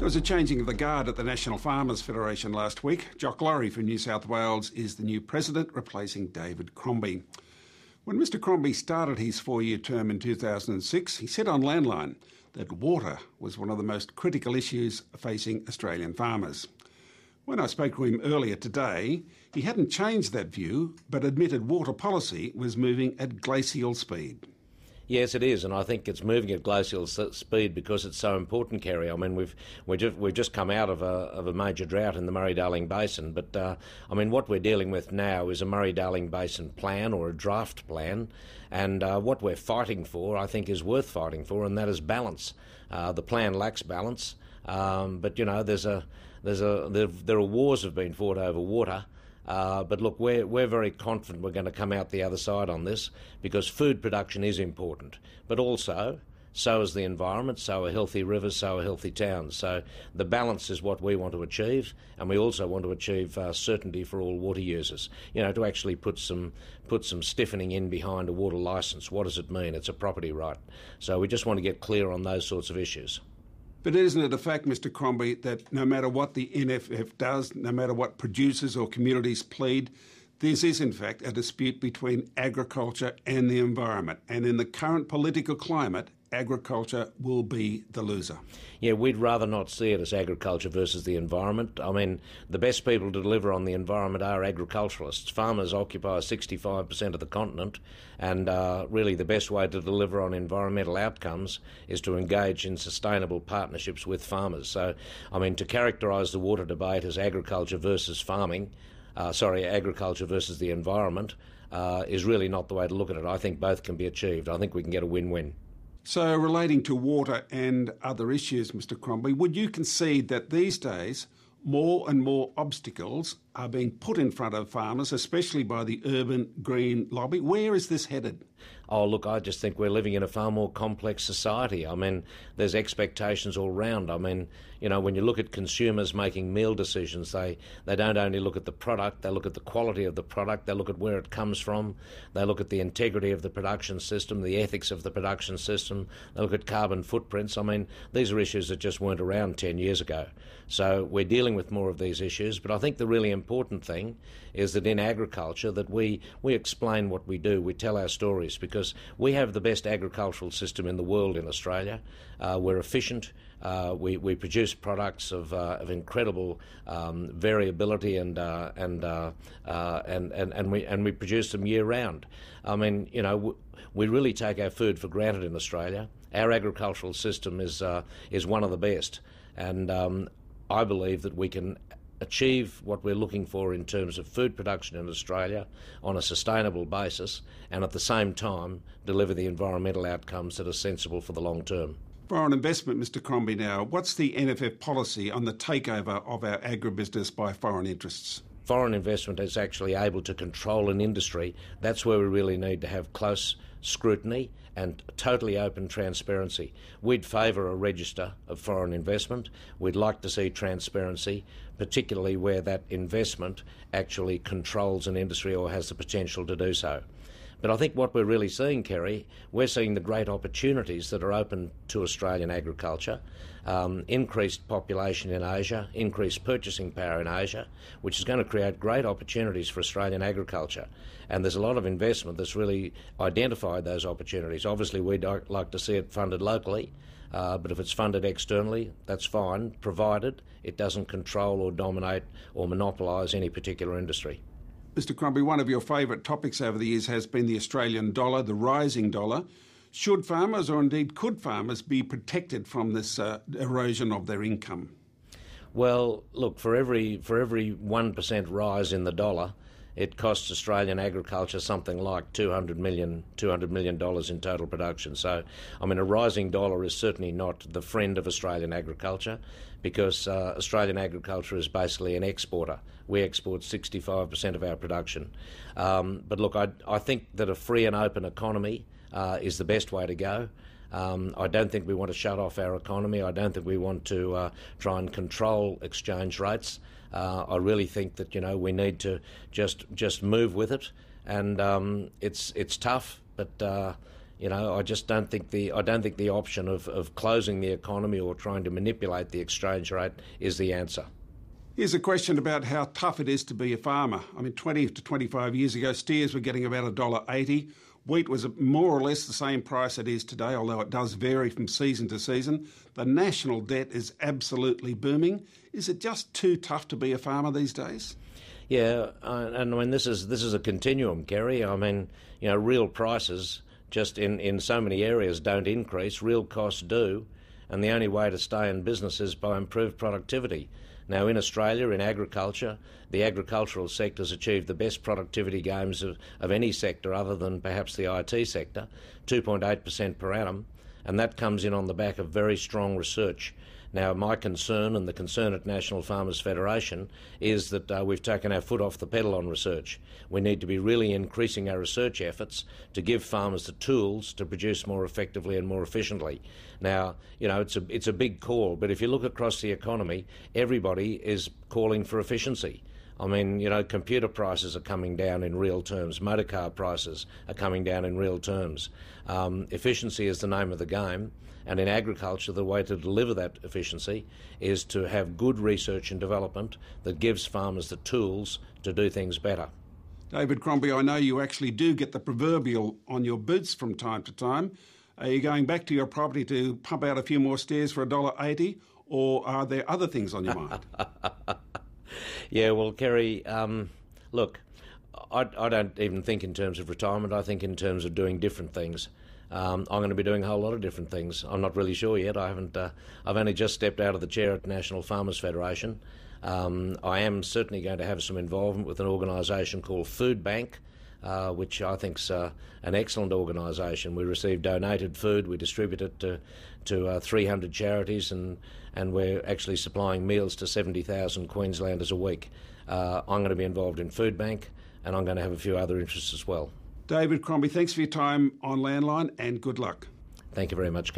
There was a changing of the guard at the National Farmers Federation last week. Jock Laurie from New South Wales is the new president, replacing David Crombie. When Mr Crombie started his 4-year term in 2006, he said on Landline that water was one of the most critical issues facing Australian farmers. When I spoke to him earlier today, he hadn't changed that view, but admitted water policy was moving at glacial speed. Yes, it is, and I think it's moving at glacial speed because it's so important, Kerry. I mean, we've just come out of a major drought in the Murray-Darling Basin, but I mean, what we're dealing with now is a Murray-Darling Basin plan or a draft plan, and what we're fighting for, I think, is worth fighting for, and that is balance. The plan lacks balance, but you know, there are wars have been fought over water. But look, we're very confident we're going to come out the other side on this because food production is important, but also so is the environment, so are healthy rivers, so are healthy towns. So the balance is what we want to achieve, and we also want to achieve certainty for all water users. You know, to actually put some stiffening in behind a water licence. What does it mean? It's a property right. So we just want to get clear on those sorts of issues. But isn't it a fact, Mr Crombie, that no matter what the NFF does, no matter what producers or communities plead, this is in fact a dispute between agriculture and the environment. And in the current political climate, agriculture will be the loser. Yeah, we'd rather not see it as agriculture versus the environment. I mean, the best people to deliver on the environment are agriculturalists. Farmers occupy 65% of the continent, and really the best way to deliver on environmental outcomes is to engage in sustainable partnerships with farmers. So, I mean, to characterise the water debate as agriculture versus agriculture versus the environment is really not the way to look at it. I think both can be achieved. I think we can get a win-win. So relating to water and other issues, Mr Crombie, would you concede that these days more and more obstacles are being put in front of farmers, especially by the urban green lobby? Where is this headed? Oh, look, I just think we're living in a far more complex society. I mean, there's expectations all round. I mean, you know, when you look at consumers making meal decisions, they don't only look at the product, they look at the quality of the product, they look at where it comes from, they look at the integrity of the production system, the ethics of the production system, they look at carbon footprints. I mean, these are issues that just weren't around 10 years ago. So we're dealing with more of these issues, but I think the really important thing is that in agriculture that we explain what we do, we tell our stories, because we have the best agricultural system in the world in Australia. We're efficient. We produce products of incredible variability, and we produce them year round. I mean, you know, we really take our food for granted in Australia. Our agricultural system is one of the best, and I believe that we can achieve what we're looking for in terms of food production in Australia on a sustainable basis, and at the same time deliver the environmental outcomes that are sensible for the long term. Foreign investment, Mr Crombie now. What's the NFF policy on the takeover of our agribusiness by foreign interests? Foreign investment is actually able to control an industry. That's where we really need to have close scrutiny and totally open transparency. We'd favour a register of foreign investment. We'd like to see transparency, particularly where that investment actually controls an industry or has the potential to do so. But I think what we're really seeing, Kerry, we're seeing the great opportunities that are open to Australian agriculture, increased population in Asia, increased purchasing power in Asia, which is going to create great opportunities for Australian agriculture. And there's a lot of investment that's really identified those opportunities. Obviously, we'd like to see it funded locally, but if it's funded externally, that's fine, provided it doesn't control or dominate or monopolise any particular industry. Mr Crombie, one of your favourite topics over the years has been the Australian dollar, the rising dollar. Should farmers, or indeed could farmers, be protected from this erosion of their income? Well, look, for every 1% rise in the dollar, it costs Australian agriculture something like $200 million in total production. So, I mean, a rising dollar is certainly not the friend of Australian agriculture, because Australian agriculture is basically an exporter. We export 65% of our production. But look, I think that a free and open economy is the best way to go. I don't think we want to shut off our economy. I don't think we want to try and control exchange rates. I really think that, you know, we need to just move with it, and it's tough, but I just don't think the option of closing the economy or trying to manipulate the exchange rate is the answer. Here's a question about how tough it is to be a farmer. 20 to 25 years ago, steers were getting about $1.80. Wheat was more or less the same price it is today, although it does vary from season to season. The national debt is absolutely booming. Is it just too tough to be a farmer these days? Yeah, and this is a continuum, Kerry. Real prices just in so many areas don't increase. Real costs do, and the only way to stay in business is by improved productivity. Now, in Australia, in agriculture, the agricultural sector's achieved the best productivity gains of any sector other than perhaps the IT sector, 2.8% per annum, and that comes in on the back of very strong research. Now, my concern and the concern at National Farmers Federation is that we've taken our foot off the pedal on research. We need to be really increasing our research efforts to give farmers the tools to produce more effectively and more efficiently. Now, it's a big call, but if you look across the economy, everybody is calling for efficiency. Computer prices are coming down in real terms. Motor car prices are coming down in real terms. Efficiency is the name of the game. And in agriculture, the way to deliver that efficiency is to have good research and development that gives farmers the tools to do things better. David Crombie, I know you actually do get the proverbial on your boots from time to time. Are you going back to your property to pump out a few more steers for $1.80, or are there other things on your mind? Yeah, well, Kerry, look, I don't even think in terms of retirement. I think in terms of doing different things. I'm going to be doing a whole lot of different things. I'm not really sure yet. I've only just stepped out of the chair at National Farmers Federation. I am certainly going to have some involvement with an organisation called Food Bank, which I think's an excellent organisation. We receive donated food, we distribute it to 300 charities, and we're actually supplying meals to 70,000 Queenslanders a week. I'm going to be involved in Food Bank, and I'm going to have a few other interests as well. David Crombie, thanks for your time on Landline, and good luck. Thank you very much.